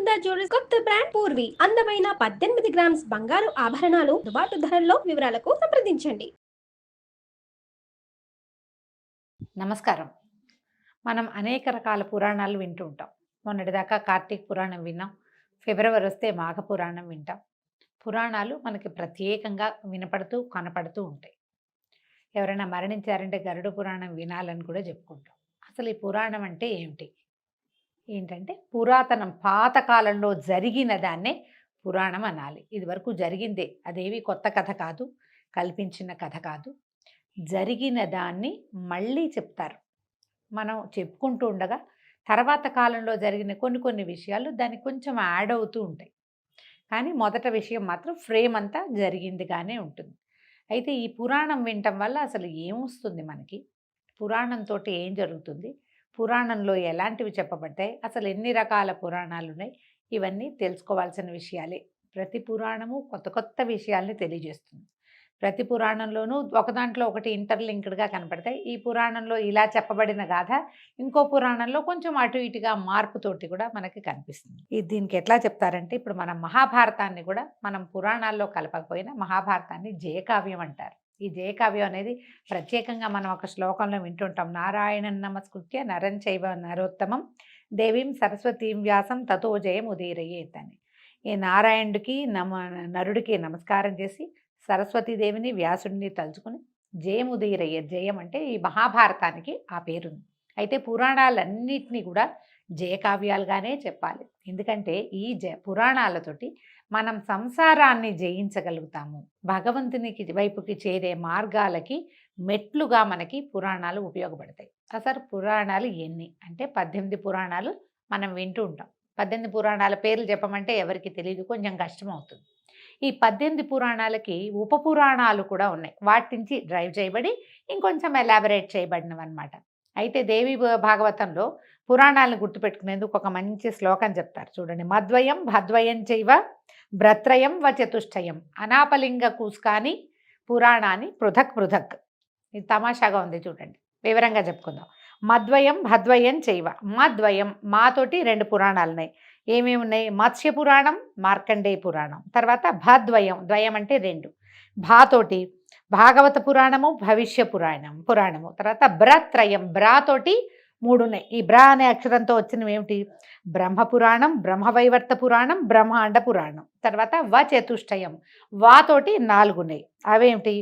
Sunitha jewellers కొత్త brand Purvi అందమైన 18 grams బంగారు ఆభరణాలు దుబాటు ధరల్లో. వివరాలకు సంప్రదించండి. నమస్కారం. మనం అనేక రకాల పురాణాలు వింటూ ఉంటాం. మొన్నటిదాకా కార్తీక పురాణం విన్నాం. ఫిబ్రవరి వస్తే మాఘ పురాణం వింటాం. పురాణాలు మనకి ప్రత్యేకంగా వినపడుతూ కనపడుతూ ఉంటాయి. ఎవరైనా మరణించారంటే గరుడ పురాణం వినాలని కూడా చెప్పుకుంటాం. అసలు ఈ పురాణం అంటే ఏమిటి? ఏంటంటే పురాతనం పాతకాలంలో జరిగిన దాన్నే పురాణం అనాలి. ఇది వరకు జరిగిందే, అదేవి కొత్త కథ కాదు, కల్పించిన కథ కాదు. జరిగిన దాన్ని మళ్ళీ చెప్తారు. మనం చెప్పుకుంటూ ఉండగా తర్వాత కాలంలో జరిగిన కొన్ని విషయాలు దానికి కొంచెం యాడ్ అవుతూ ఉంటాయి. కానీ మొదట విషయం మాత్రం ఫ్రేమ్ అంతా జరిగిందిగానే ఉంటుంది. అయితే ఈ పురాణం వినటం వల్ల అసలు ఏమొస్తుంది మనకి? పురాణంతో ఏం జరుగుతుంది? పురాణంలో ఎలాంటివి చెప్పబడ్డాయి? అసలు ఎన్ని రకాల పురాణాలు ఉన్నాయి? ఇవన్నీ తెలుసుకోవాల్సిన విషయాలే. ప్రతి పురాణము కొత్త విషయాల్ని తెలియజేస్తుంది. ప్రతి పురాణంలోనూ ఒక దాంట్లో ఒకటి ఇంటర్లింక్డ్గా కనపడతాయి. ఈ పురాణంలో ఇలా చెప్పబడిన గాథ ఇంకో పురాణంలో కొంచెం అటు ఇటుగా మార్పుతోటి కూడా మనకి కనిపిస్తుంది. దీనికి ఎట్లా చెప్తారంటే, ఇప్పుడు మనం మహాభారతాన్ని కూడా మనం పురాణాల్లో కలపకపోయినా మహాభారతాన్ని జయకావ్యం అంటారు. ఈ జయకావ్యం అనేది ప్రత్యేకంగా మనం ఒక శ్లోకంలో వింటుంటాం. నారాయణం నమస్కృత్య నరం చైవ నరోత్తమం దేవీం సరస్వతీం వ్యాసం తతో జయం ఉదీరయేత్ అని. ఈ నారాయణుడికి నరుడికి నమస్కారం చేసి సరస్వతీదేవిని వ్యాసుడిని తలుచుకుని జయం ఉదీరయ్యే. జయం అంటే ఈ మహాభారతానికి ఆ పేరుంది. అయితే పురాణాలన్నిటినీ కూడా జయకావ్యాలుగానే చెప్పాలి. ఎందుకంటే ఈ పురాణాలతోటి మనం సంసారాన్ని జయించగలుగుతాము. భగవంతునికి వైపుకి చేరే మార్గాలకి మెట్లుగా మనకి పురాణాలు ఉపయోగపడతాయి. అసలు పురాణాలు ఎన్ని అంటే 18 పురాణాలు మనం వింటూ ఉంటాం. 18 పురాణాల పేర్లు చెప్పమంటే ఎవరికి తెలియదు, కొంచెం కష్టం అవుతుంది. ఈ 18 పురాణాలకి ఉప పురాణాలు కూడా ఉన్నాయి. వాటి నుంచి డ్రైవ్ చేయబడి ఇంకొంచెం ఎలాబరేట్ చేయబడినవి అనమాట. అయితే దేవి భాగవతంలో పురాణాలను గుర్తుపెట్టుకునేందుకు ఒక మంచి శ్లోకం చెప్తారు, చూడండి. మద్వయం భద్వయం చైవ భ్రత్రయం వ చతుష్టయం అనాపలింగ కూస్కాని పురాణాన్ని పృథక్ పృథక్. ఇది తమాషాగా ఉంది, చూడండి. వివరంగా చెప్పుకుందాం. మద్వయం భద్వయం చైవ. మద్వయం మాతోటి 2 పురాణాలు ఉన్నాయి. ఏమేమి ఉన్నాయి? మత్స్య పురాణం, మార్కండేయ పురాణం. తర్వాత భద్వయం, ద్వయం అంటే 2. భాతోటి భాగవత పురాణము, భవిష్య పురాణము. తర్వాత బ్రత్రయం, బ్రాతోటి 3 ఉన్నాయి. ఈ బ్రా అనే అక్షరంతో వచ్చినవి ఏమిటి? బ్రహ్మపురాణం, బ్రహ్మవైవర్త పురాణం, బ్రహ్మాండ పురాణం. తర్వాత చతుష్టయం, వాతోటి 4 ఉన్నాయి. అవేమిటి?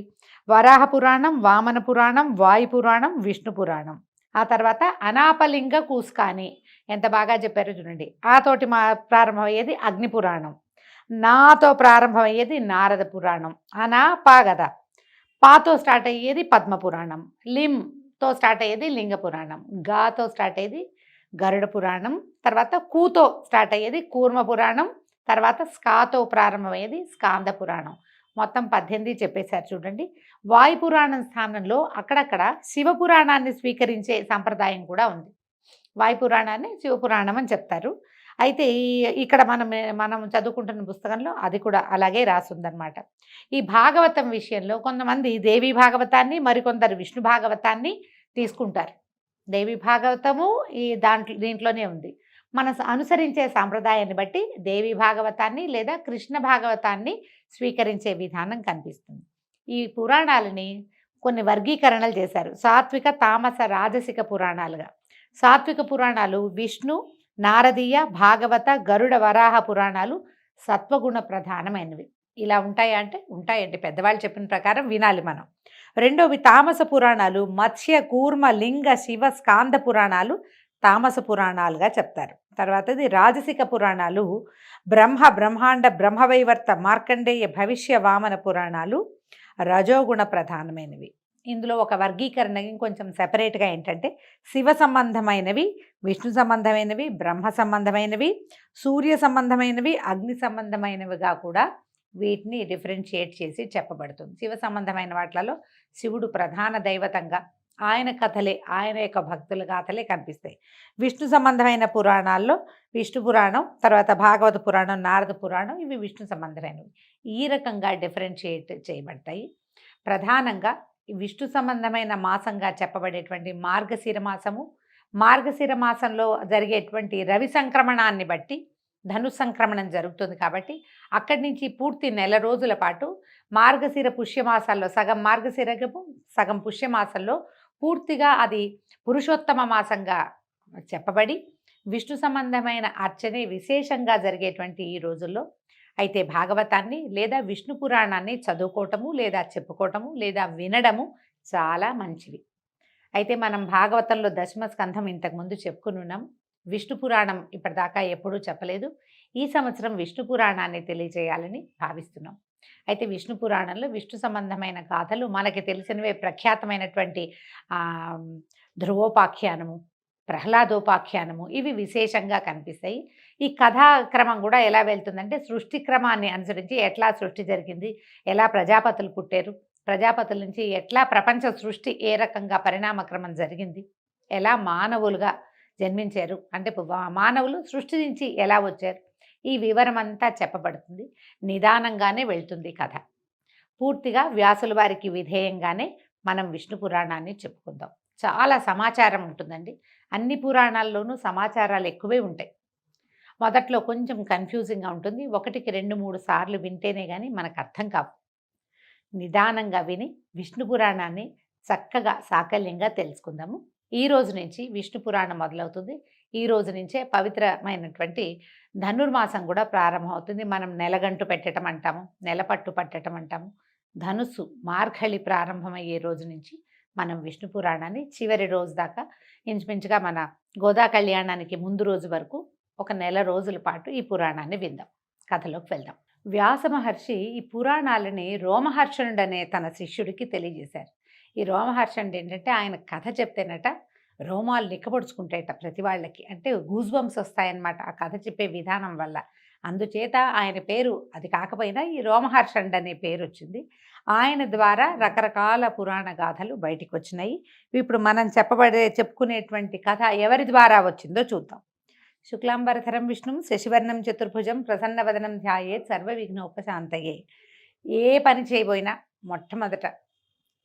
వరాహ పురాణం, వామన పురాణం, వాయు పురాణం, విష్ణు పురాణం. ఆ తర్వాత అనాపలింగ కూస్కాని, ఎంత బాగా చెప్పారో చూడండి. ఆతోటి ప్రారంభమయ్యేది అగ్ని పురాణం. నాతో ప్రారంభమయ్యేది నారద పురాణం. పాగద. పాతో స్టార్ట్ అయ్యేది పద్మ పురాణం. లింతో స్టార్ట్ అయ్యేది లింగ పురాణం. గాతో స్టార్ట్ అయ్యేది గరుడ పురాణం. తర్వాత కూతో స్టార్ట్ అయ్యేది కూర్మ పురాణం. తర్వాత స్కాతో ప్రారంభమయ్యేది స్కాంద పురాణం. మొత్తం 18 చెప్పేశారు, చూడండి. వాయుపురాణం స్థానంలో అక్కడక్కడ శివపురాణాన్ని స్వీకరించే సంప్రదాయం కూడా ఉంది. వాయుపురాణాన్ని శివపురాణం అని చెప్తారు. అయితే ఇక్కడ మనం చదువుకుంటున్న పుస్తకంలో అది కూడా అలాగే రాసుందనమాట. ఈ భాగవతం విషయంలో కొంతమంది దేవి భాగవతాన్ని, మరికొందరు విష్ణు భాగవతాన్ని తీసుకుంటారు. దేవి భాగవతము దీంట్లోనే ఉంది. మన అనుసరించే సాంప్రదాయాన్ని బట్టి దేవి భాగవతాన్ని లేదా కృష్ణ భాగవతాన్ని స్వీకరించే విధానం కనిపిస్తుంది. ఈ పురాణాలని కొన్ని వర్గీకరణలు చేశారు. సాత్విక, తామస, రాజసిక పురాణాలుగా. సాత్విక పురాణాలు విష్ణు, నారదీయ, భాగవత, గరుడ, వరాహ పురాణాలు సత్వగుణ ప్రధానమైనవి. ఇలా ఉంటాయా అంటే ఉంటాయండి, పెద్దవాళ్ళు చెప్పిన ప్రకారం వినాలి మనం. రెండోవి తామస పురాణాలు మత్స్య, కూర్మ, లింగ, శివ, స్కాంద పురాణాలు తామస పురాణాలుగా చెప్తారు. తర్వాతది రాజసిక పురాణాలు బ్రహ్మాండ, బ్రహ్మవైవర్త, మార్కండేయ, భవిష్య, వామన పురాణాలు రజోగుణ ప్రధానమైనవి. ఇందులో ఒక వర్గీకరణ ఇంకొంచెం సెపరేట్గా ఏంటంటే శివ సంబంధమైనవి, విష్ణు సంబంధమైనవి, బ్రహ్మ సంబంధమైనవి, సూర్య సంబంధమైనవి, అగ్ని సంబంధమైనవిగా కూడా వీటిని డిఫరెన్షియేట్ చేసి చెప్పబడుతుంది. శివ సంబంధమైన వాటిలలో శివుడు ప్రధాన దైవతంగా, ఆయన కథలే, ఆయన యొక్క భక్తుల గాథలే కనిపిస్తాయి. విష్ణు సంబంధమైన పురాణాల్లో విష్ణు పురాణం, తర్వాత భాగవత పురాణం, నారద పురాణం, ఇవి విష్ణు సంబంధమైనవి. ఈ రకంగా డిఫరెన్షియేట్ చేయబడతాయి. ప్రధానంగా విష్ణు సంబంధమైన మాసంగా చెప్పబడేటువంటి మార్గశిర మాసము, మార్గశిర మాసంలో జరిగేటువంటి రవి సంక్రమణాన్ని బట్టి ధను సంక్రమణం జరుగుతుంది కాబట్టి అక్కడి నుంచి పూర్తి నెల రోజుల పాటు మార్గశిర పుష్యమాసాల్లో సగం మార్గశిరము సగం పుష్యమాసంలో పూర్తిగా అది పురుషోత్తమ మాసంగా చెప్పబడి విష్ణు సంబంధమైన అర్చనే విశేషంగా జరిగేటువంటి ఈ రోజుల్లో అయితే భాగవతాన్ని లేదా విష్ణు పురాణాన్ని చదువుకోవటము లేదా చెప్పుకోవటము లేదా వినడము చాలా మంచివి. అయితే మనం భాగవతంలో దశమ స్కంధం ఇంతకుముందు చెప్పుకుని ఉన్నాం. విష్ణు పురాణం ఇప్పటిదాకా ఎప్పుడూ చెప్పలేదు. ఈ సంవత్సరం విష్ణు పురాణాన్ని తెలియజేయాలని భావిస్తున్నాం. అయితే విష్ణు పురాణంలో విష్ణు సంబంధమైన గాథలు మనకి తెలిసినవే. ప్రఖ్యాతమైనటువంటి ధ్రువోపాఖ్యానము, ప్రహ్లాదోపాఖ్యానము ఇవి విశేషంగా కనిపిస్తాయి. ఈ కథాక్రమం కూడా ఎలా వెళ్తుందంటే సృష్టి క్రమాన్ని అనుసరించి ఎట్లా సృష్టి జరిగింది, ఎలా ప్రజాపతులు పుట్టారు, ప్రజాపతుల నుంచి ఎట్లా ప్రపంచ సృష్టి ఏ రకంగా పరిణామక్రమం జరిగింది, ఎలా మానవులుగా జన్మించారు, అంటే మానవులు సృష్టి నుంచి ఎలా వచ్చారు, ఈ వివరం అంతా చెప్పబడుతుంది. నిదానంగానే వెళ్తుంది కథ. పూర్తిగా వ్యాసుల వారికి విధేయంగానే మనం విష్ణు పురాణాన్ని చెప్పుకుందాం. చాలా సమాచారం ఉంటుందండి. అన్ని పురాణాల్లోనూ సమాచారాలు ఎక్కువే ఉంటాయి. మొదట్లో కొంచెం కన్ఫ్యూజింగ్గా ఉంటుంది. 1కి 2-3 సార్లు వింటేనే కానీ మనకు అర్థం కావు. నిదానంగా విని విష్ణు పురాణాన్ని చక్కగా సాకల్యంగా తెలుసుకుందాము. ఈ రోజు నుంచి విష్ణు పురాణం మొదలవుతుంది. ఈ రోజు నుంచే పవిత్రమైనటువంటి ధనుర్మాసం కూడా ప్రారంభమవుతుంది. మనం నెలగంటు పెట్టడం అంటాము, నెలపట్టు పట్టడం అంటాము. ధనుస్సు మార్గళి ప్రారంభమయ్యే రోజు నుంచి మనం విష్ణు పురాణాన్ని చివరి రోజు దాకా ఇంచుమించుగా మన గోదా కళ్యాణానికి ముందు రోజు వరకు ఒక నెల రోజుల పాటు ఈ పురాణాన్ని విందాం. కథలోకి వెళ్దాం. వ్యాస మహర్షి ఈ పురాణాలని రోమహర్షణుడు అనే తన శిష్యుడికి తెలియజేశారు. ఈ రోమహర్షణుడు ఏంటంటే ఆయన కథ చెప్తేనట రోమాలు నిక్కబడుచుకుంటాయట ప్రతి వాళ్ళకి, అంటే గూస్ బంప్స్ వస్తాయన్నమాట ఆ కథ చెప్పే విధానం వల్ల. అందుచేత ఆయన పేరు అది కాకపోయినా ఈ రోమహర్షణుడు అనే పేరు వచ్చింది. ఆయన ద్వారా రకరకాల పురాణ గాథలు బయటికి వచ్చినాయి. ఇప్పుడు మనం చెప్పుకునేటువంటి కథ ఎవరి ద్వారా వచ్చిందో చూద్దాం. శుక్లాంబరధరం విష్ణుం శశివర్ణం చతుర్భుజం ప్రసన్నవదనం ధ్యాయేత్ సర్వ విఘ్నోపశాంతయే. ఏ పని చేయబోయినా మొట్టమొదట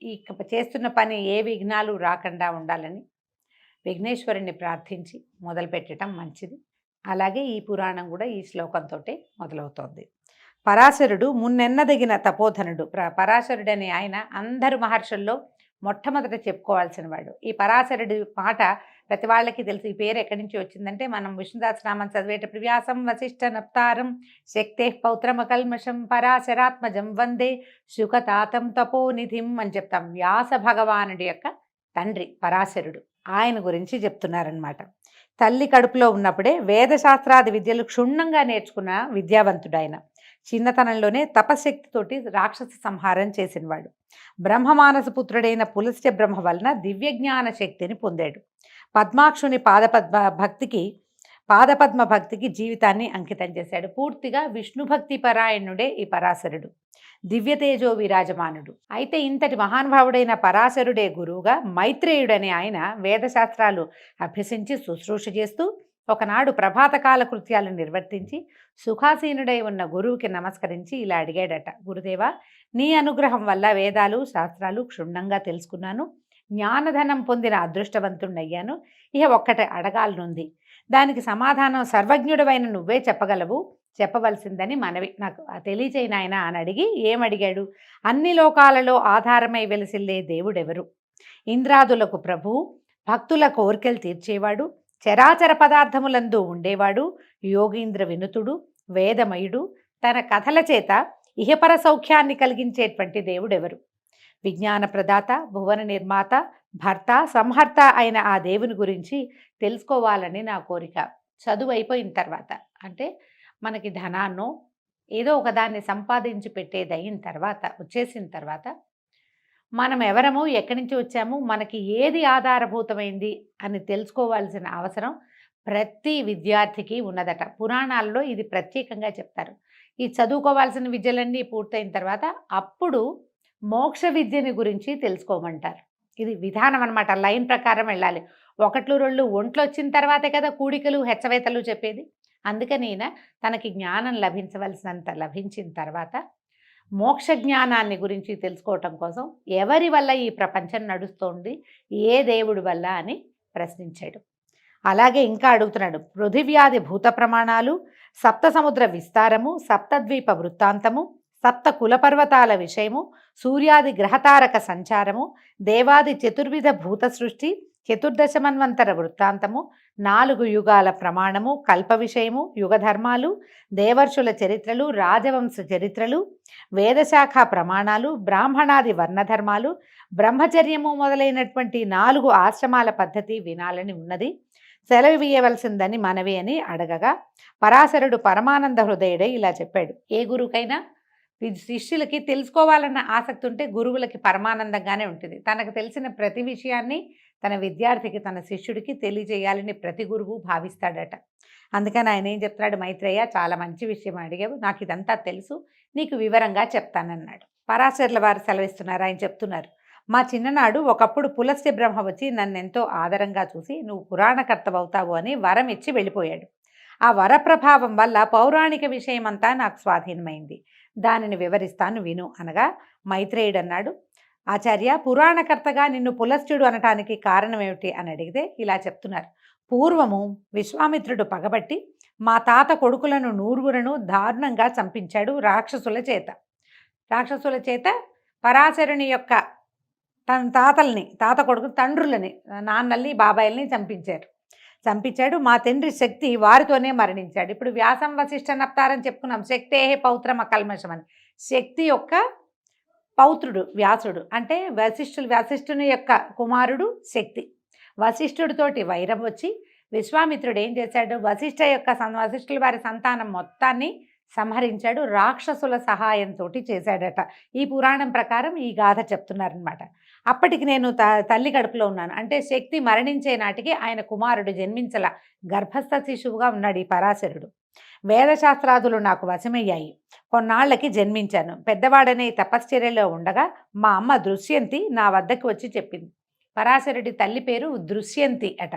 ఈ చేస్తున్న పని ఏ విఘ్నాలు రాకుండా ఉండాలని విఘ్నేశ్వరుణ్ణి ప్రార్థించి మొదలుపెట్టడం మంచిది. అలాగే ఈ పురాణం కూడా ఈ శ్లోకంతో మొదలవుతోంది. పరాశరుడు మున్నెన్నదగిన తపోధనుడు. పరాశరుడని ఆయన అందరు మహర్షుల్లో మొట్టమొదట చెప్పుకోవాల్సిన వాడు. ఈ పరాశరుడి మాట ప్రతి వాళ్ళకి తెలుసు. ఈ పేరు ఎక్కడి నుంచి వచ్చిందంటే మనం విష్ణుదాసనామం చదివేటప్పుడు వ్యాసం వశిష్ఠ నప్తారం శక్తే పౌత్రమకల్మషం పరాశరాత్మజం వందే శుకతాతం తపోనిధిం అని చెప్తాం. వ్యాస భగవానుడి యొక్క తండ్రి పరాశరుడు. ఆయన గురించి చెప్తున్నారనమాట. తల్లి కడుపులో ఉన్నప్పుడే వేదశాస్త్రాది విద్యలు క్షుణ్ణంగా నేర్చుకున్న విద్యావంతుడు ఆయన. చిన్నతనంలోనే తపశక్తితోటి రాక్షస సంహారం చేసినవాడు. బ్రహ్మమానస పుత్రుడైన పులస్త్య బ్రహ్మ వలన దివ్యజ్ఞాన శక్తిని పొందాడు. పద్మాక్షుని పాదపద్మ భక్తికి జీవితాన్ని అంకితం చేశాడు. పూర్తిగా విష్ణు భక్తి పరాయణుడే ఈ పరాశరుడు. దివ్యతేజో విరాజమానుడు. అయితే ఇంతటి మహానుభావుడైన పరాశరుడే గురువుగా మైత్రేయుడని ఆయన వేదశాస్త్రాలు అభ్యసించి శుశ్రూష చేస్తూ ఒకనాడు ప్రభాతకాల కృత్యాలు నిర్వర్తించి సుఖాసీనుడై ఉన్న గురువుకి నమస్కరించి ఇలా అడిగాడట. గురుదేవా, నీ అనుగ్రహం వల్ల వేదాలు శాస్త్రాలు క్షుణ్ణంగా తెలుసుకున్నాను, జ్ఞానధనం పొందిన అదృష్టవంతుణ్ణయ్యాను. ఇక ఒక్కటి అడగాలనుంది. దానికి సమాధానం సర్వజ్ఞుడవైన నువ్వే చెప్పగలవు, చెప్పవలసిందని మనవి. నాకు తెలియచేయను ఆయన అని అడిగి ఏమడిగాడు? అన్ని లోకాలలో ఆధారమై వెలిసిల్లే దేవుడెవరు? ఇంద్రాదులకు ప్రభువు, భక్తుల కోరికలు తీర్చేవాడు, చరాచర పదార్థములందు ఉండేవాడు, యోగీంద్ర వినుతుడు, వేదమయుడు, తన కథల చేత ఇహపర సౌఖ్యాన్ని కలిగించేటువంటి దేవుడెవరు? విజ్ఞాన ప్రదాత, భువన నిర్మాత, భర్త, సంహర్త అయిన ఆ దేవుని గురించి తెలుసుకోవాలని నా కోరిక. చదువు అయిపోయిన తర్వాత, అంటే మనకి ధనాన్నో ఏదో ఒకదాన్ని సంపాదించి పెట్టేది అయిన తర్వాత, వచ్చేసిన తర్వాత మనం ఎవరము, ఎక్కడి నుంచి వచ్చాము, మనకి ఏది ఆధారభూతమైంది అని తెలుసుకోవాల్సిన అవసరం ప్రతి విద్యార్థికి ఉన్నదట. పురాణాల్లో ఇది ప్రత్యేకంగా చెప్తారు. ఈ చదువుకోవాల్సిన విద్యలన్నీ పూర్తయిన తర్వాత అప్పుడు మోక్ష విద్యని గురించి తెలుసుకోమంటారు. ఇది విధానం అనమాట. లైన్ ప్రకారం వెళ్ళాలి. 1-2 ఒంట్లో వచ్చిన తర్వాతే కదా కూడికలు హెచ్చవేతలు చెప్పేది. అందుకని ఈయన తనకి జ్ఞానం లభించవలసినంత లభించిన తర్వాత మోక్ష జ్ఞానాన్ని గురించి తెలుసుకోవటం కోసం ఎవరి వల్ల ఈ ప్రపంచం నడుస్తోంది, ఏ దేవుడి వల్ల అని ప్రశ్నించాడు. అలాగే ఇంకా అడుగుతున్నాడు, పృథివ్యాది భూత ప్రమాణాలు, సప్త సముద్ర విస్తారము, సప్తద్వీప వృత్తాంతము, సప్త కులపర్వతాల విషయము, సూర్యాది గ్రహతారక సంచారము, దేవాది చతుర్విధ భూత సృష్టి, చతుర్దశమన్వంతర వృత్తాంతము, 4 యుగాల ప్రమాణము, కల్ప విషయము, యుగధర్మాలు, దేవర్షుల చరిత్రలు, రాజవంశ చరిత్రలు, వేదశాఖ ప్రమాణాలు, బ్రాహ్మణాది వర్ణధర్మాలు, బ్రహ్మచర్యము మొదలైనటువంటి 4 ఆశ్రమాల పద్ధతి వినాలని ఉన్నది, సెలవియవలసిందని మనవి అని అడగగా పరాశరుడు పరమానంద హృదయుడై ఇలా చెప్పాడు. ఏ గురువుకైనా శిష్యులకి తెలుసుకోవాలన్న ఆసక్తి ఉంటే గురువులకి పరమానందంగానే ఉంటుంది. తనకు తెలిసిన ప్రతి విషయాన్ని తన విద్యార్థికి, తన శిష్యుడికి తెలియజేయాలని ప్రతి గురువు భావిస్తాడట. అందుకని ఆయన ఏం చెప్తున్నాడు, మైత్రేయ చాలా మంచి విషయం అడిగావు, నాకు ఇదంతా తెలుసు, నీకు వివరంగా చెప్తానన్నాడు. పరాశరుల వారు సెలవిస్తున్నారు. ఆయన చెప్తున్నారు, మా చిన్ననాడు ఒకప్పుడు పులస్త్య బ్రహ్మ వచ్చి నన్నెంతో ఆదరంగా చూసి నువ్వు పురాణకర్తవవుతావు అని వరం ఇచ్చి వెళ్ళిపోయాడు. ఆ వరప్రభావం వల్ల పౌరాణిక విషయమంతా నాకు స్వాధీనమైంది. దానిని వివరిస్తాను విను అనగా మైత్రేయుడు అన్నాడు, ఆచార్య, పురాణకర్తగా నిన్ను పులస్త్యుడు అనటానికి కారణం ఏమిటి అని అడిగితే ఇలా చెప్తున్నారు. పూర్వము విశ్వామిత్రుడు పగబట్టి మా తాత కొడుకులను 9 దారుణంగా చంపించాడు రాక్షసుల చేత. పరాశరుని యొక్క తన తాత కొడుకు తండ్రులని, నాన్నల్ని, బాబాయిల్ని చంపించాడు. మా తండ్రి శక్తి వారితోనే మరణించాడు. ఇప్పుడు వ్యాసం వశిష్ఠ నప్తారని చెప్పుకున్నాం. శక్తే పౌత్రమ కల్మషం అని. శక్తి యొక్క పౌత్రుడు వ్యాసుడు, అంటే వశిష్ఠుని యొక్క కుమారుడు శక్తి. వశిష్ఠుడితోటి వైరం వచ్చి విశ్వామిత్రుడు ఏం చేశాడు, వశిష్ఠుల వారి సంతానం మొత్తాన్ని సంహరించాడు, రాక్షసుల సహాయంతో చేశాడట. ఈ పురాణం ప్రకారం ఈ గాథ చెప్తున్నారనమాట. అప్పటికి నేను తల్లి కడుపులో ఉన్నాను, అంటే శక్తి మరణించే నాటికి ఆయన కుమారుడు జన్మించల, గర్భస్థ శిశువుగా ఉన్నాడు ఈ పరాశరుడు. వేదశాస్త్రాదులు నాకు వశమయ్యాయి. కొన్నాళ్లకి జన్మించాను. పెద్దవాడనే తపశ్చర్యలో ఉండగా మా అమ్మ దృశ్యంతి నా వద్దకు వచ్చి చెప్పింది. పరాశరుడి తల్లి పేరు దృశ్యంతి అట.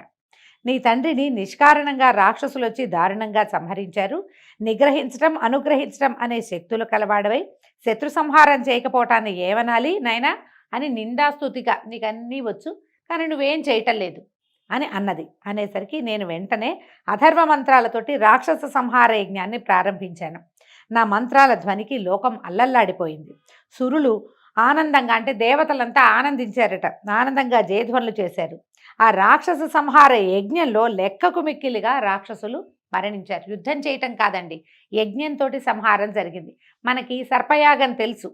నీ తండ్రిని నిష్కారణంగా రాక్షసులు వచ్చి దారుణంగా సంహరించారు. నిగ్రహించటం, అనుగ్రహించటం అనే శక్తులు కలవాడవై శత్రు సంహారం చేయకపోవటాన్ని ఏమనాలి నాయనా అని నిందాస్తుతిగా, నీకు అన్నీ వచ్చు కానీ నువ్వేం చేయటం లేదు అని అన్నది. అనేసరికి నేను వెంటనే అథర్వ మంత్రాలతోటి రాక్షస సంహార యజ్ఞాన్ని ప్రారంభించాను. నా మంత్రాల ధ్వనికి లోకం అల్లల్లాడిపోయింది. సురులు ఆనందంగా, అంటే దేవతలంతా ఆనందించారట, ఆనందంగా జయధ్వనులు చేశారు. ఆ రాక్షస సంహార యజ్ఞంలో లెక్కకు మిక్కిలిగా రాక్షసులు మరణించారు. యుద్ధం చేయటం కాదండి, యజ్ఞంతో సంహారం జరిగింది. మనకి సర్పయాగం తెలుసు,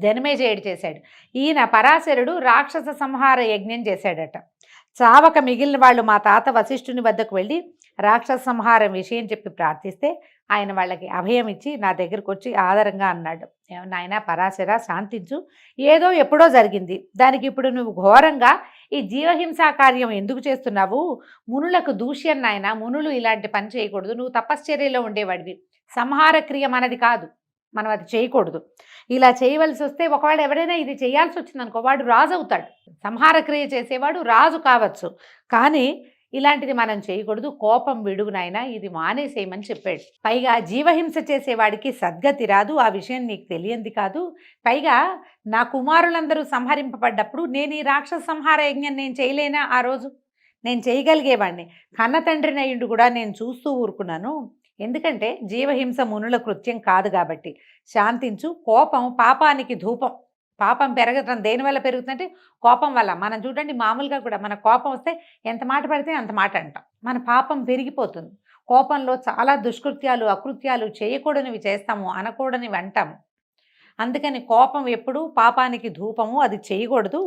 జనమేజయుడు చేశాడు. ఈయన పరాశరుడు రాక్షస సంహార యజ్ఞం చేశాడట. చావక మిగిలిన వాళ్ళు మా తాత వశిష్ఠుని వద్దకు వెళ్ళి రాక్షస సంహారం విషయం చెప్పి ప్రార్థిస్తే ఆయన వాళ్ళకి అభయం ఇచ్చి నా దగ్గరకు వచ్చి ఆదరంగా అన్నాడు, నాయనా పరాశర, శాంతించు, ఏదో ఎప్పుడో జరిగింది, దానికి ఇప్పుడు నువ్వు ఘోరంగా ఈ జీవహింసా కార్యం ఎందుకు చేస్తున్నావు? మునులకు దూష్యం నాయన, మునులు ఇలాంటి పని చేయకూడదు, నువ్వు తపశ్చర్యలో ఉండేవాడివి, సంహార క్రియ మనది కాదు, మనం అది చేయకూడదు. ఇలా చేయవలసి వస్తే ఒకవేళ ఎవరైనా ఇది చేయాల్సి వచ్చిందనుకో వాడు రాజు అవుతాడు. సంహార క్రియ చేసేవాడు రాజు కావచ్చు, కానీ ఇలాంటిది మనం చేయకూడదు, కోపం విడుగునైనా ఇది మానేసేయమని చెప్పాడు. పైగా జీవహింస చేసేవాడికి సద్గతి రాదు, ఆ విషయం నీకు తెలియంది కాదు. పైగా నా కుమారులందరూ సంహరింపబడ్డప్పుడు నేను ఈ రాక్షస సంహార యజ్ఞం నేను చేయలేనా? ఆ రోజు నేను చేయగలిగేవాడిని. కన్న తండ్రిని అయ్యుండి కూడా నేను చూస్తూ ఊరుకున్నాను. ఎందుకంటే జీవహింస మునుల కృత్యం కాదు కాబట్టి. శాంతించు, కోపం పాపానికి ధూపం. పాపం పెరగటం దేనివల్ల పెరుగుతుందంటే కోపం వల్ల. మనం చూడండి, మామూలుగా కూడా మన కోపం వస్తే ఎంత మాట పడితే అంత మాట అంటాం, మన పాపం పెరిగిపోతుంది. కోపంలో చాలా దుష్కృత్యాలు, అకృత్యాలు చేయకూడనివి చేస్తాము, అనకూడనివి అంటాము. అందుకని కోపం ఎప్పుడూ పాపానికి ధూపము, అది చేయకూడదు.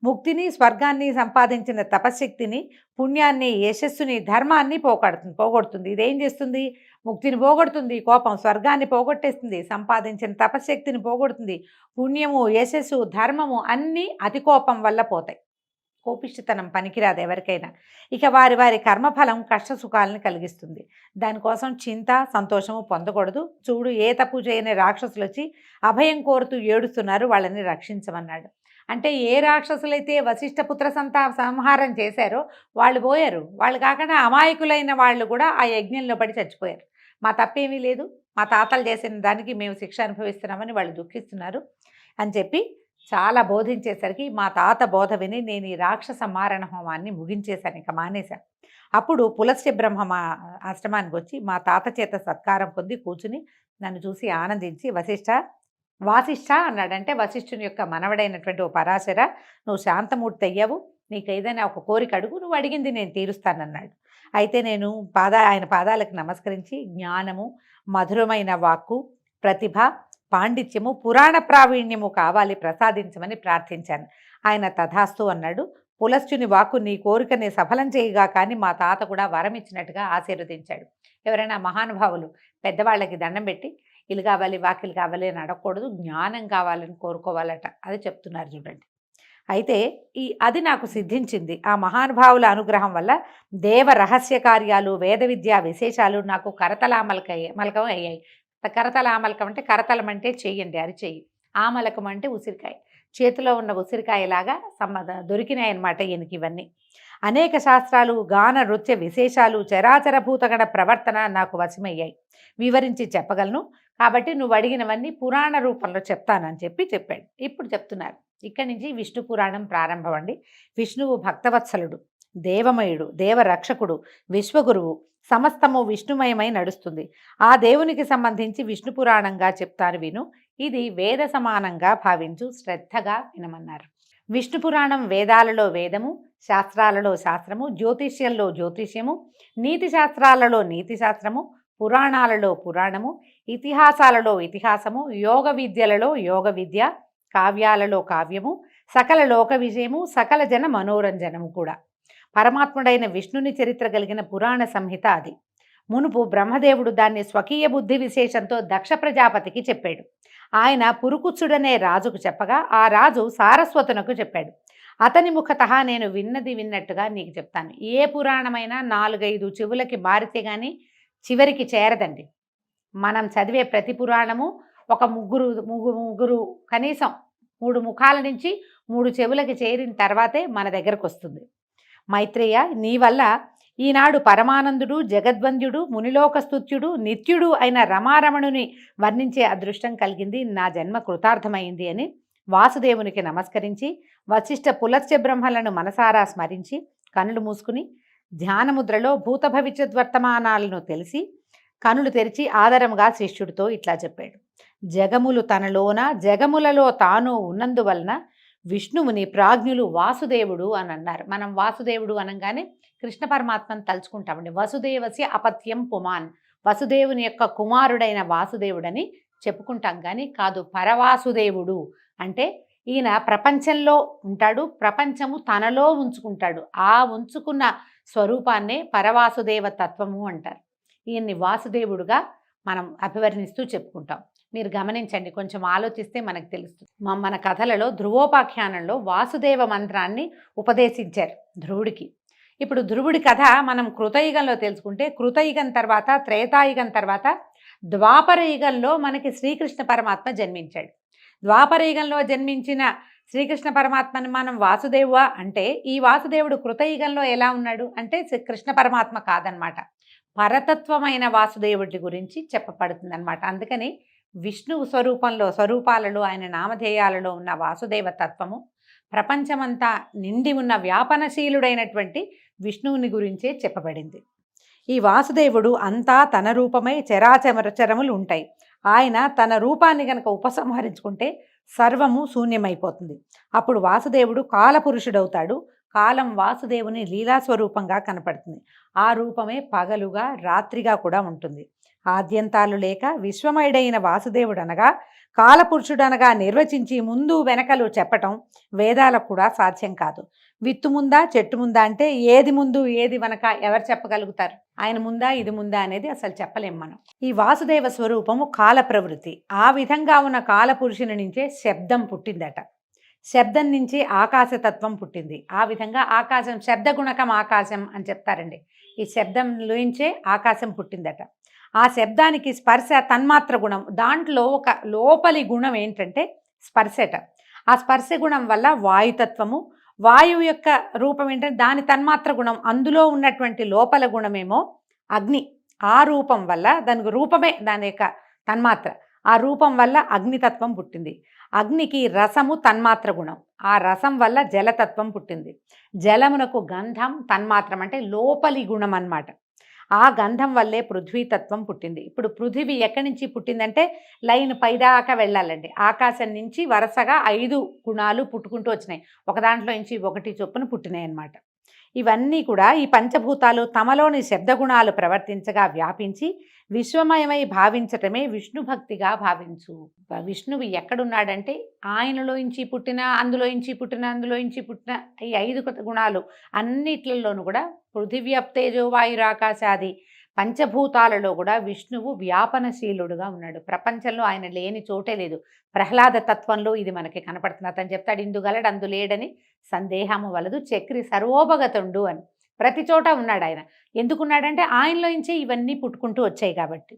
ముక్తిని, స్వర్గాన్ని సంపాదించిన తపశక్తిని, పుణ్యాన్ని, యశస్సుని, ధర్మాన్ని పోగొడుతుంది. ఇదేం చేస్తుంది? ముక్తిని పోగొడుతుంది, కోపం స్వర్గాన్ని పోగొట్టేస్తుంది, సంపాదించిన తపశక్తిని పోగొడుతుంది. పుణ్యము, యశస్సు, ధర్మము అన్నీ అతి కోపం వల్ల పోతాయి. కోపిష్టితనం పనికిరాదు ఎవరికైనా. ఇక వారి వారి కర్మఫలం కష్ట సుఖాలను కలిగిస్తుంది. దానికోసం చింత, సంతోషము పొందకూడదు. చూడు, ఏ తప్పు చేయని రాక్షసులు వచ్చి అభయం కోరుతూ ఏడుస్తున్నారు, వాళ్ళని రక్షించమన్నాడు. అంటే ఏ రాక్షసులైతే వశిష్ఠపుత్ర సంహారం చేశారో వాళ్ళు పోయారు. వాళ్ళు కాకుండా అమాయకులైన వాళ్ళు కూడా ఆ యజ్ఞంలో పడి చచ్చిపోయారు. మా తప్పేమీ లేదు, మా తాతలు చేసిన దానికి మేము శిక్ష అనుభవిస్తున్నామని వాళ్ళు దుఃఖిస్తున్నారు అని చెప్పి చాలా బోధించేసరికి మా తాత బోధ విని నేను ఈ రాక్షస మారణ హోమాన్ని ముగించేశాను, ఇక మానేశాను. అప్పుడు పులస్త్య బ్రహ్మ మా ఆశ్రమానికి వచ్చి మా తాత చేత సత్కారం పొంది కూర్చుని నన్ను చూసి ఆనందించి వాసిష్ఠ అన్నాడంటే వశిష్ఠుని యొక్క మనవడైనటువంటి ఓ పరాశర, నువ్వు శాంతమూర్తి అయ్యావు, నీకు ఏదైనా ఒక కోరిక అడుగు, నువ్వు అడిగింది నేను తీరుస్తానన్నాడు. అయితే నేను ఆయన పాదాలకు నమస్కరించి జ్ఞానము, మధురమైన వాక్కు, ప్రతిభ, పాండిత్యము, పురాణ ప్రావీణ్యము కావాలి, ప్రసాదించమని ప్రార్థించాను. ఆయన తథాస్తు అన్నాడు. పులస్త్యుని వాక్కు నీ కోరికని సఫలం చేయగా కానీ మా తాత కూడా వరం ఇచ్చినట్టుగా ఆశీర్వదించాడు. ఎవరైనా మహానుభావులు పెద్దవాళ్ళకి దండం పెట్టి ఇల్లు కావాలి వాకిలు కావాలి అని అడగకూడదు, జ్ఞానం కావాలని కోరుకోవాలట. అది చెప్తున్నారు చూడండి. అయితే అది నాకు సిద్ధించింది. ఆ మహానుభావుల అనుగ్రహం వల్ల దేవ రహస్య కార్యాలు, వేద విద్యా విశేషాలు నాకు మలకం అయ్యాయి. కరతలామలకం అంటే కరతలం అంటే చెయ్యండి, అరిచెయ్యి. ఆమలకం అంటే ఉసిరికాయ, చేతిలో ఉన్న ఉసిరికాయలాగా దొరికినాయన్నమాట ఈయనకి ఇవన్నీ. అనేక శాస్త్రాలు, గాన నృత్య విశేషాలు, చరాచర భూతగణ ప్రవర్తన నాకు వశమయ్యాయి, వివరించి చెప్పగలను. కాబట్టి నువ్వు అడిగినవన్నీ పురాణ రూపంలో చెప్తానని చెప్పాడు. ఇప్పుడు చెప్తున్నారు. ఇక్కడి నుంచి విష్ణు పురాణం ప్రారంభం అండి. విష్ణువు భక్తవత్సలుడు, దేవమయుడు, దేవరక్షకుడు, విశ్వగురువు, సమస్తము విష్ణుమయమై నడుస్తుంది. ఆ దేవునికి సంబంధించి విష్ణు పురాణంగా చెప్తాను విను. ఇది వేద సమానంగా భావించు, శ్రద్ధగా వినమన్నారు. విష్ణు పురాణం వేదాలలో వేదము, శాస్త్రాలలో శాస్త్రము, జ్యోతిష్యంలో జ్యోతిష్యము, నీతి శాస్త్రాలలో నీతి శాస్త్రము, పురాణాలలో పురాణము, ఇతిహాసాలలో ఇతిహాసము, యోగ విద్యలలో యోగ విద్య, కావ్యాలలో కావ్యము, సకల లోక విజయము, సకల జన మనోరంజనము కూడా. పరమాత్ముడైన విష్ణుని చరిత్ర కలిగిన పురాణ సంహిత అది. మునుపు బ్రహ్మదేవుడు దాన్ని స్వకీయ బుద్ధి విశేషంతో దక్ష ప్రజాపతికి చెప్పాడు. ఆయన పురుకుచ్చుడనే రాజుకు చెప్పగా ఆ రాజు సారస్వతునకు చెప్పాడు. అతని ముఖతః నేను విన్నది విన్నట్టుగా నీకు చెప్తాను. ఏ పురాణమైనా 4-5 చెవులకి మారితే కానీ చివరికి చేరదండి. మనం చదివే ప్రతి పురాణము ఒక ముగ్గురు కనీసం 3 ముఖాల నుంచి 3 చెవులకి చేరిన తర్వాతే మన దగ్గరకు వస్తుంది. మైత్రేయ, నీ వల్ల ఈనాడు పరమానందుడు, జగద్వంద్యుడు, మునిలోకస్తుత్యుడు, నిత్యుడు అయిన రమారమణుని వర్ణించే అదృష్టం కలిగింది. నా జన్మ కృతార్థమైంది అని వాసుదేవునికి నమస్కరించి వశిష్ఠ పులస్త్య బ్రహ్మలను మనసారా స్మరించి కనులు మూసుకుని ధ్యానముద్రలో భూత భవిష్యద్వర్తమానాలను తెలిసి కనులు తెరిచి ఆదరంగా శిష్యుడితో ఇట్లా చెప్పాడు. జగములు తనలోన జగములలో తాను ఉన్నందువలన విష్ణువుని ప్రాజ్ఞులు వాసుదేవుడు అని అన్నారు. మనం వాసుదేవుడు అనగానే కృష్ణ పరమాత్మను తలుచుకుంటామండి. వసుదేవస్య అపత్యం పుమాన్, వసుదేవుని యొక్క కుమారుడైన వాసుదేవుడని చెప్పుకుంటాం కానీ కాదు. పరవాసుదేవుడు అంటే ఈయన ప్రపంచంలో ఉంటాడు, ప్రపంచము తనలో ఉంచుకుంటాడు. ఆ ఉంచుకున్న స్వరూపాన్నే పరవాసుదేవ తత్వము అంటారు. ఈయన్ని వాసుదేవుడుగా మనం అభివర్ణిస్తూ చెప్పుకుంటాం. మీరు గమనించండి, కొంచెం ఆలోచిస్తే మనకు తెలుస్తుంది. మన కథలలో ధ్రువోపాఖ్యానంలో వాసుదేవ మంత్రాన్ని ఉపదేశించారు ధ్రువుడికి. ఇప్పుడు ధ్రువుడి కథ మనం కృతయుగంలో తెలుసుకుంటే, కృతయుగం తర్వాత త్రేతాయుగం తర్వాత ద్వాపర యుగంలో మనకి శ్రీకృష్ణ పరమాత్మ జన్మించాడు. ద్వాపర యుగంలో జన్మించిన శ్రీకృష్ణ పరమాత్మని మనం వాసుదేవ అంటే, ఈ వాసుదేవుడు కృతయుగంలో ఎలా ఉన్నాడు అంటే కృష్ణ పరమాత్మ కాదనమాట, పరతత్వమైన వాసుదేవుడి గురించి చెప్పబడుతుంది అనమాట. అందుకని విష్ణువు స్వరూపాలలో ఆయన నామధేయాలలో ఉన్న వాసుదేవ తత్వము ప్రపంచమంతా నిండి ఉన్న వ్యాపనశీలుడైనటువంటి విష్ణువుని గురించే చెప్పబడింది. ఈ వాసుదేవుడు అంతా తన రూపమై చరాచరములు ఉంటాయి. ఆయన తన రూపాన్ని గనక ఉపసంహరించుకుంటే సర్వము శూన్యమైపోతుంది. అప్పుడు వాసుదేవుడు కాలపురుషుడవుతాడు. కాలం వాసుదేవుని లీలాస్వరూపంగా కనపడుతుంది. ఆ రూపమే పగలుగా రాత్రిగా కూడా ఉంటుంది. ఆద్యంతాలు లేక విశ్వమయుడైన వాసుదేవుడు అనగా కాలపురుషుడనగా నిర్వచించి ముందు వెనకలు చెప్పటం వేదాలకు కూడా సాధ్యం కాదు. విత్తు ముందా చెట్టు ముందా అంటే ఏది ముందు ఏది వెనక ఎవరు చెప్పగలుగుతారు? ఆయన ముందా ఇది ముందా అనేది అసలు చెప్పలేం మనం. ఈ వాసుదేవ స్వరూపము కాల ప్రవృత్తి. ఆ విధంగా ఉన్న కాలపురుషుని నుంచే శబ్దం పుట్టిందట. శబ్దం నుంచి ఆకాశతత్వం పుట్టింది. ఆ విధంగా ఆకాశం శబ్దగుణకం ఆకాశం అని చెప్తారండి. ఈ శబ్దం నుంచే ఆకాశం పుట్టిందట. ఆ శబ్దానికి స్పర్శ తన్మాత్ర గుణం. దాంట్లో ఒక లోపలి గుణం ఏంటంటే స్పర్శట. ఆ స్పర్శ గుణం వల్ల వాయుతత్వము, వాయువు యొక్క రూపం ఏంటంటే దాని తన్మాత్ర గుణం. అందులో ఉన్నటువంటి లోపల గుణమేమో అగ్ని. ఆ రూపం వల్ల దానికి రూపమే దాని యొక్క తన్మాత్ర. ఆ రూపం వల్ల అగ్నితత్వం పుట్టింది. అగ్నికి రసము తన్మాత్ర గుణం, ఆ రసం వల్ల జలతత్వం పుట్టింది. జలమునకు గంధం తన్మాత్రం అంటే లోపలి గుణం అన్నమాట. ఆ గంధం వల్లే పృథ్వీతత్వం పుట్టింది. ఇప్పుడు పృథివీ ఎక్కడి నుంచి పుట్టిందంటే లైన్ పైదాకా వెళ్ళాలండి. ఆకాశం నుంచి వరుసగా 5 గుణాలు పుట్టుకుంటూ వచ్చినాయి. ఒక దాంట్లో నుంచి ఒకటి చొప్పున పుట్టినాయి అన్నమాట. ఇవన్నీ కూడా ఈ పంచభూతాలు తమలోని శబ్దగుణాలు ప్రవర్తించగా వ్యాపించి విశ్వమయమై భావించటమే విష్ణు భక్తిగా భావించు. విష్ణువు ఎక్కడున్నాడంటే ఆయనలోంచి పుట్టిన, అందులోంచి పుట్టిన, అందులోంచి పుట్టిన ఈ 5 గుణాలు అన్నిట్లలోనూ కూడా పృథివ్యప్తేజో వాయురాకాశాది పంచభూతాలలో కూడా విష్ణువు వ్యాపనశీలుడుగా ఉన్నాడు. ప్రపంచంలో ఆయన లేని చోటే లేదు. ప్రహ్లాద తత్వంలో ఇది మనకి కనపడుతుంది. అతను చెప్తాడు, ఇందుగలడు అందు లేడని సందేహము వలదు చక్రి సర్వోపగతుండు అని. ప్రతి చోట ఉన్నాడు ఆయన. ఎందుకున్నాడంటే ఆయనలోంచే ఇవన్నీ పుట్టుకుంటూ వచ్చాయి కాబట్టి.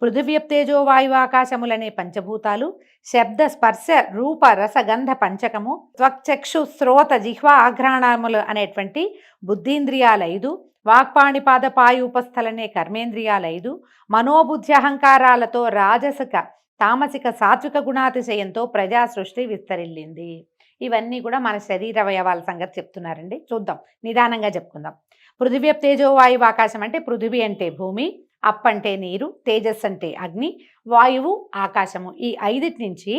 పృథివ్యప్తేజో వాయు ఆకాశములనే పంచభూతాలు, శబ్ద స్పర్శ రూప రసగంధ పంచకము, త్వక్చక్షు శ్రోత జిహ్వా ఆఘ్రాణములు అనేటువంటి బుద్ధీంద్రియాలు 5, వాక్పాణిపాద పాయూపస్థలనే కర్మేంద్రియాలు 5, మనోబుద్ధి అహంకారాలతో రాజసిక తామసిక సాత్విక గుణాతిశయంతో ప్రజా సృష్టి విస్తరిల్లింది. ఇవన్నీ కూడా మన శరీర అవయవాల సంగతి చెప్తున్నారండి. చూద్దాం, నిదానంగా చెప్పుకుందాం. పృథివ్యప్తేజో వాయువు ఆకాశం అంటే పృథివీ అంటే భూమి, అప్ అంటే నీరు, తేజస్సు అంటే అగ్ని, వాయువు ఆకాశము. ఈ 5 నుంచి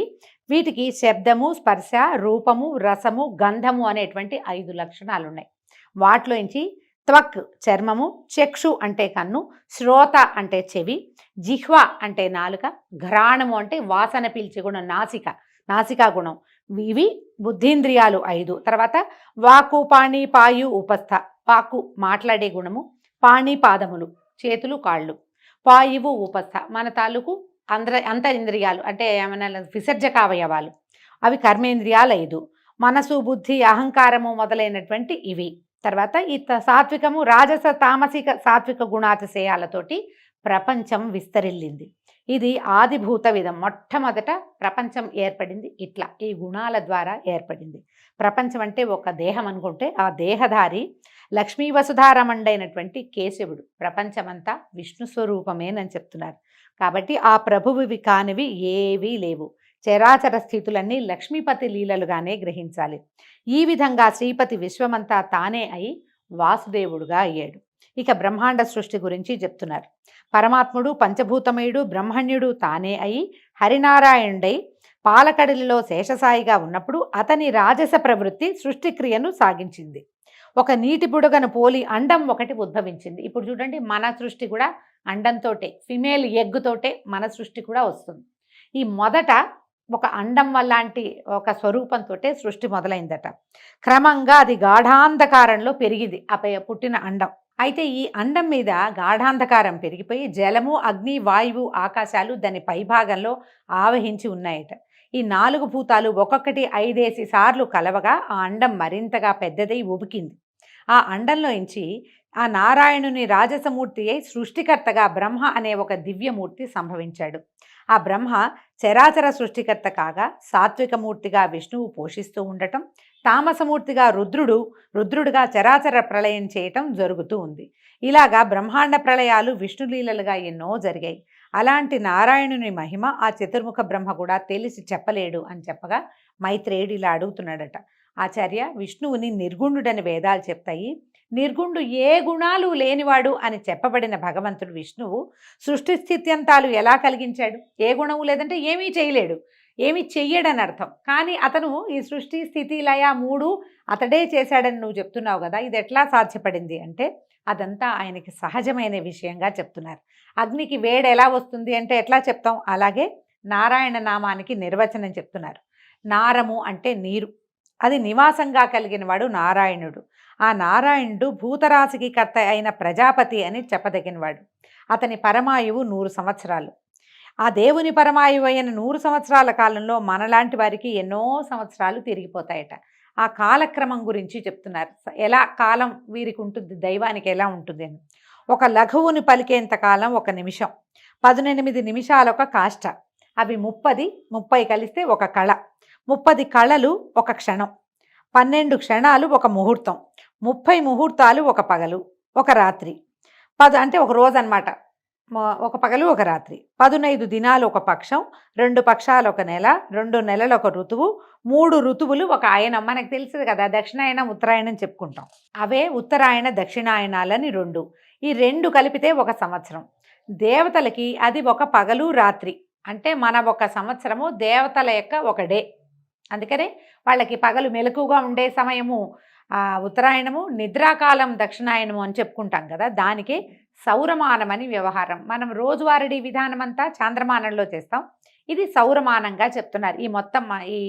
వీటికి శబ్దము, స్పర్శ, రూపము, రసము, గంధము అనేటువంటి 5 లక్షణాలు ఉన్నాయి. వాటిలోంచి త్వక్ చర్మము, చక్షు అంటే కన్ను, శ్రోత అంటే చెవి, జిహ్వ అంటే నాలుక, ఘ్రాణము అంటే వాసన పీల్చే గుణం, నాసికా గుణం. ఇవి బుద్ధీంద్రియాలు 5. తర్వాత వాకు పాణి పాయు ఉపస్థ, వాకు మాట్లాడే గుణము, పాణి పాదములు చేతులు కాళ్ళు, పాయువు ఉపస్థ మన తాలూకు అంతరింద్రియాలు అంటే ఏమైనా విసర్జక అవయవాలు, అవి కర్మేంద్రియాలు 5. మనసు బుద్ధి అహంకారము మొదలైనటువంటి ఇవి. తర్వాత ఈ సాత్వికము రాజస తామసిక సాత్విక గుణాతిశయాలతోటి ప్రపంచం విస్తరిల్లింది. ఇది ఆదిభూత విధం. మొట్టమొదట ప్రపంచం ఏర్పడింది ఇట్లా, ఈ గుణాల ద్వారా ఏర్పడింది. ప్రపంచం అంటే ఒక దేహం అనుకుంటే ఆ దేహధారి లక్ష్మీ వసుధారమండైనటువంటి కేశవుడు. ప్రపంచమంతా విష్ణు స్వరూపమేనని చెప్తున్నారు. కాబట్టి ఆ ప్రభువువి కానివి ఏవీ లేవు. చరాచర స్థితులన్నీ లక్ష్మీపతి లీలలుగానే గ్రహించాలి. ఈ విధంగా శ్రీపతి విశ్వమంతా తానే అయి వాసుదేవుడుగా అయ్యాడు. ఇక బ్రహ్మాండ సృష్టి గురించి చెప్తున్నారు. పరమాత్ముడు పంచభూతమయుడు బ్రహ్మణ్యుడు తానే అయి హరినారాయణుడై పాలకడలిలో శేషసాయిగా ఉన్నప్పుడు అతని రాజస ప్రవృత్తి సృష్టిక్రియను సాగించింది. ఒక నీటి బుడగను పోలి అండం ఒకటి ఉద్భవించింది. ఇప్పుడు చూడండి, మన సృష్టి కూడా అండంతోటే, ఫిమేల్ ఎగ్గుతోటే మన సృష్టి కూడా వస్తుంది. ఈ మొదట ఒక అండం వల్లాంటి ఒక స్వరూపంతో సృష్టి మొదలైందట. క్రమంగా అది గాఢాంధకారంలో పెరిగింది ఆ పుట్టిన అండం. అయితే ఈ అండం మీద గాఢాంధకారం పెరిగిపోయి జలము, అగ్ని, వాయువు, ఆకాశాలు దాని పైభాగంలో ఆవహించి ఉన్నాయట. ఈ 4 భూతాలు ఒక్కొక్కటి 5 సార్లు కలవగా ఆ అండం మరింతగా పెద్దదై ఉబికింది. ఆ అండంలోంచి ఆ నారాయణుని రాజసమూర్తి అయి సృష్టికర్తగా బ్రహ్మ అనే ఒక దివ్యమూర్తి సంభవించాడు. ఆ బ్రహ్మ చరాచర సృష్టికర్త కాగా సాత్వికమూర్తిగా విష్ణువు పోషిస్తూ ఉండటం, తామసమూర్తిగా రుద్రుడుగా చరాచర ప్రళయం చేయటం జరుగుతూ ఉంది. ఇలాగా బ్రహ్మాండ ప్రళయాలు విష్ణులీలలుగా ఎన్నో జరిగాయి. అలాంటి నారాయణుని మహిమ ఆ చతుర్ముఖ బ్రహ్మ కూడా తెలిసి చెప్పలేడు అని చెప్పగా మైత్రేయుడు ఇలా అడుగుతున్నాడట, ఆచార్య, విష్ణువుని నిర్గుణుడని వేదాలు చెప్తాయి. నిర్గుణుడు ఏ గుణాలు లేనివాడు అని చెప్పబడిన భగవంతుడు విష్ణువు సృష్టి స్థిత్యంతాలు ఎలా కలిగించాడు? ఏ గుణము లేదంటే ఏమీ చేయలేడు, ఏమీ చెయ్యడని అర్థం. కానీ అతను ఈ సృష్టి స్థితి లయ 3 అతడే చేశాడని నువ్వు చెప్తున్నావు కదా, ఇది ఎట్లా సాధ్యపడింది అంటే అదంతా ఆయనకి సహజమైన విషయంగా చెప్తున్నారు. అగ్నికి వేడి ఎలా వస్తుంది అంటే ఎట్లా చెప్తాం, అలాగే నారాయణ నామానికి నిర్వచనం చెప్తున్నారు. నారము అంటే నీరు, అది నివాసంగా కలిగిన వాడు నారాయణుడు. ఆ నారాయణుడు భూతరాశికి కర్త అయిన ప్రజాపతి అని చెప్పదగినవాడు. అతని పరమాయువు 100 సంవత్సరాలు. ఆ దేవుని పరమాయువు అయిన 100 సంవత్సరాల కాలంలో మనలాంటి వారికి ఎన్నో సంవత్సరాలు తిరిగిపోతాయట. ఆ కాలక్రమం గురించి చెప్తున్నారు. ఎలా కాలం వీరికి ఉంటుంది, దైవానికి ఎలా ఉంటుంది అని. ఒక లఘువుని పలికేంత కాలం 1 నిమిషం, 18 నిమిషాలు ఒక కాష్ట, అవి 30 కలిస్తే ఒక కళ, 30 కళలు ఒక క్షణం, 12 క్షణాలు ఒక ముహూర్తం, 30 ముహూర్తాలు ఒక పగలు ఒక రాత్రి, 10 అంటే ఒక రోజు అన్నమాట. ఒక పగలు ఒక రాత్రి, 15 దినాలు ఒక పక్షం, 2 పక్షాలు ఒక నెల, 2 నెలలు ఒక ఋతువు, 3 ఋతువులు ఒక ఆయనం. మనకు తెలుసు కదా, దక్షిణాయనం ఉత్తరాయణం చెప్పుకుంటాం. అవే ఉత్తరాయణ దక్షిణాయనాలని 2. ఈ 2 కలిపితే ఒక సంవత్సరం. దేవతలకి అది ఒక పగలు రాత్రి. అంటే మన ఒక సంవత్సరము దేవతల యొక్క ఒక డే. అందుకనే వాళ్ళకి పగలు మెలకుగా ఉండే సమయము ఉత్తరాయణము, నిద్రాకాలం దక్షిణాయనము అని చెప్పుకుంటాం కదా. దానికి సౌరమానం అని వ్యవహారం. మనం రోజువారీ విధానం అంతా చాంద్రమానంలో చేస్తాం. ఇది సౌరమానంగా చెప్తున్నారు. ఈ మొత్తం ఈ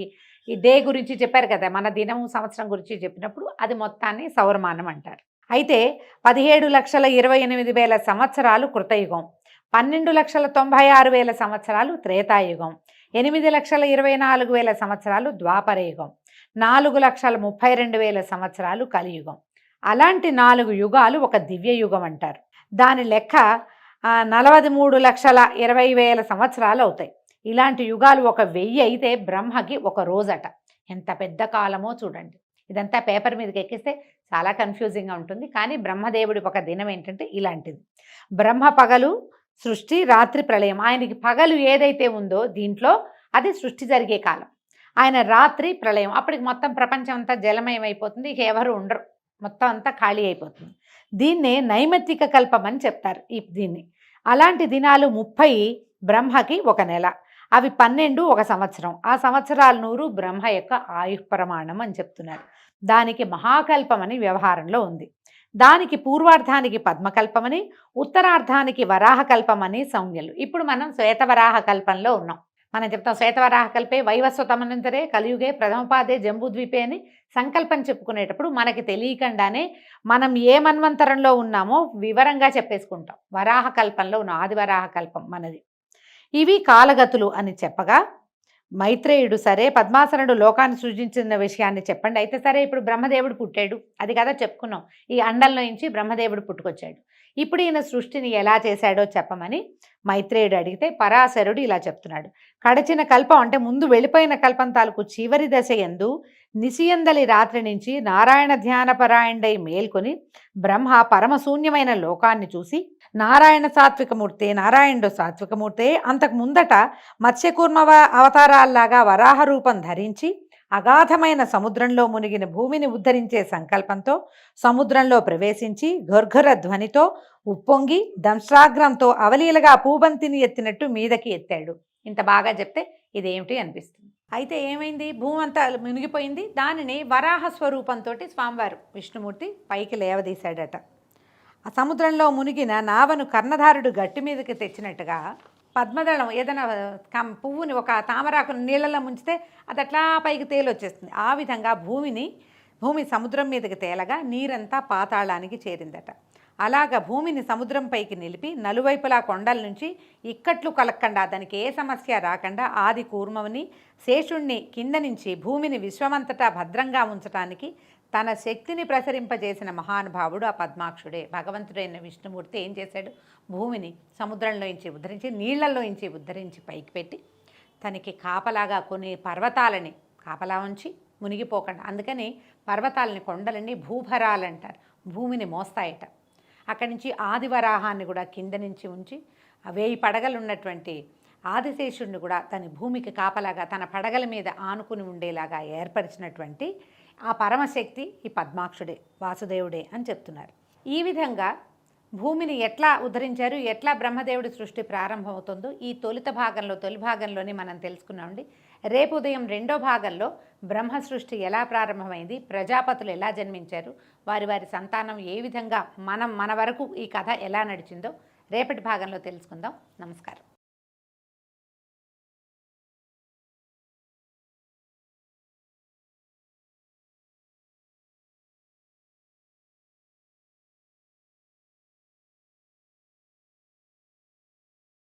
డే గురించి చెప్పారు కదా, మన దినము సంవత్సరం గురించి చెప్పినప్పుడు అది మొత్తాన్ని సౌరమానం అంటారు. అయితే 17,28,000 సంవత్సరాలు కృతయుగం, 12,96,000 సంవత్సరాలు త్రేతాయుగం, 8,24,000 సంవత్సరాలు ద్వాపరయుగం, 4,32,000 సంవత్సరాలు కలియుగం. అలాంటి 4 యుగాలు ఒక దివ్యయుగం అంటారు. దాని లెక్క 43,20,000 సంవత్సరాలు అవుతాయి. ఇలాంటి యుగాలు 1,000 అయితే బ్రహ్మకి ఒక రోజట. ఎంత పెద్ద కాలమో చూడండి. ఇదంతా పేపర్ మీదకి ఎక్కిస్తే చాలా కన్ఫ్యూజింగ్గా ఉంటుంది. కానీ బ్రహ్మదేవుడి ఒక దినం ఏంటంటే ఇలాంటిది. బ్రహ్మ పగలు సృష్టి, రాత్రి ప్రళయం. ఆయనకి పగలు ఏదైతే ఉందో దీంట్లో అది సృష్టి జరిగే కాలం. ఆయన రాత్రి ప్రళయం. అప్పటికి మొత్తం ప్రపంచం అంతా జలమయం అయిపోతుంది. ఇక ఎవరు ఉండరు, మొత్తం అంతా ఖాళీ అయిపోతుంది. దీన్నే నైమిత్తిక కల్పం అని చెప్తారు. దీన్ని అలాంటి దినాలు 30 బ్రహ్మకి ఒక నెల, అవి 12 ఒక సంవత్సరం. ఆ సంవత్సరాలు 100 బ్రహ్మ యొక్క ఆయుఃప్రమాణం అని చెప్తున్నారు. దానికి మహాకల్పమని వ్యవహారంలో ఉంది. దానికి పూర్వార్ధానికి పద్మకల్పమని, ఉత్తరార్ధానికి వరాహకల్పమని సంజ్ఞలు. ఇప్పుడు మనం శ్వేతవరాహ కల్పంలో ఉన్నాం. మనం చెప్తాం శ్వేతవరాహ కల్పే వైవస్వతమనంతరే కలియుగే ప్రథమపాదే జంబూద్వీపే అని సంకల్పం చెప్పుకునేటప్పుడు మనకి తెలియకుండానే మనం ఏ మన్వంతరంలో ఉన్నామో వివరంగా చెప్పేసుకుంటాం. వరాహ కల్పంలో ఉన్నాం, ఆదివరాహ కల్పం మనది. ఇవి కాలగతులు అని చెప్పగా మైత్రేయుడు, సరే పద్మాసనుడు లోకాన్ని సృజించిన విషయాన్ని చెప్పండి. అయితే సరే, ఇప్పుడు బ్రహ్మదేవుడు పుట్టాడు, అది కదా చెప్పుకున్నాం. ఈ అండంలో నుంచి బ్రహ్మదేవుడు పుట్టుకొచ్చాడు. ఇప్పుడు ఈయన సృష్టిని ఎలా చేశాడో చెప్పమని మైత్రేయుడు అడిగితే పరాశరుడు ఇలా చెప్తున్నాడు. కడచిన కల్పం అంటే ముందు వెళ్ళిపోయిన కల్పం తాలూకు చివరి దశ యందు నిశియందలి రాత్రి నుంచి నారాయణ ధ్యానపరాయణుడై మేల్కొని బ్రహ్మ పరమశూన్యమైన లోకాన్ని చూసి, నారాయణ సాత్వికమూర్తే, నారాయణుడు సాత్వికమూర్తే, అంతకు ముందట మత్స్యకూర్మ అవతారాల్లాగా వరాహ రూపం ధరించి అగాధమైన సముద్రంలో మునిగిన భూమిని ఉద్ధరించే సంకల్పంతో సముద్రంలో ప్రవేశించి ఘర్ఘర ధ్వనితో ఉప్పొంగి దంశ్రాగ్రంతో అవలీలగా పూబంతిని ఎత్తినట్టు మీదకి ఎత్తాడు. ఇంత బాగా చెప్తే ఇదేమిటి అనిపిస్తుంది. అయితే ఏమైంది, భూమి అంతా మునిగిపోయింది. దానిని వరాహ స్వరూపంతో స్వామివారు విష్ణుమూర్తి పైకి లేవదీశాడట. ఆ సముద్రంలో మునిగిన నావను కర్ణధారుడు గట్టి మీదకి తెచ్చినట్టుగా పద్మదళం ఏదైనా పువ్వుని, ఒక తామరాకుని నీళ్ళలో ముంచితే అది అట్లా పైకి తేలొచ్చేస్తుంది. ఆ విధంగా భూమి సముద్రం మీదకి తేలగా నీరంతా పాతాళానికి చేరిందట. అలాగ భూమిని సముద్రం పైకి నిలిపి నలువైపులా కొండల నుంచి ఇక్కట్లు కలక్కండా, దానికి ఏ సమస్య రాకుండా ఆది కూర్మని శేషుణ్ణి కింద నుంచి భూమిని విశ్వమంతటా భద్రంగా ఉంచటానికి తన శక్తిని ప్రసరింపజేసిన మహానుభావుడు ఆ పద్మాక్షుడే. భగవంతుడైన విష్ణుమూర్తి ఏం చేశాడు, భూమిని సముద్రంలోంచి ఉద్ధరించి, నీళ్లలోంచి ఉద్ధరించి పైకి పెట్టి తనకి కాపలాగా కొన్ని పర్వతాలని కాపలా ఉంచి మునిగిపోకుండా, అందుకని పర్వతాలని, కొండలని భూభరాలంటారు, భూమిని మోస్తాయట. అక్కడి నుంచి ఆదివరాహాన్ని కూడా కింద నుంచి ఉంచి 1000 పడగలు ఉన్నటువంటి ఆదిశేషుడిని కూడా తన భూమికి కాపలాగా తన పడగల మీద ఆనుకుని ఉండేలాగా ఏర్పరిచినటువంటి ఆ పరమశక్తి ఈ పద్మాక్షుడే, వాసుదేవుడే అని చెప్తున్నారు. ఈ విధంగా భూమిని ఎట్లా ఉద్ధరించారు, ఎట్లా బ్రహ్మదేవుడి సృష్టి ప్రారంభమవుతుందో ఈ తొలి భాగంలోనే మనం తెలుసుకున్నామండి. రేపు ఉదయం 2వ భాగంలో బ్రహ్మ సృష్టి ఎలా ప్రారంభమైంది, ప్రజాపతులు ఎలా జన్మించారు, వారి సంతానం ఏ విధంగా మన వరకు ఈ కథ ఎలా నడిచిందో రేపటి భాగంలో తెలుసుకుందాం. నమస్కారం.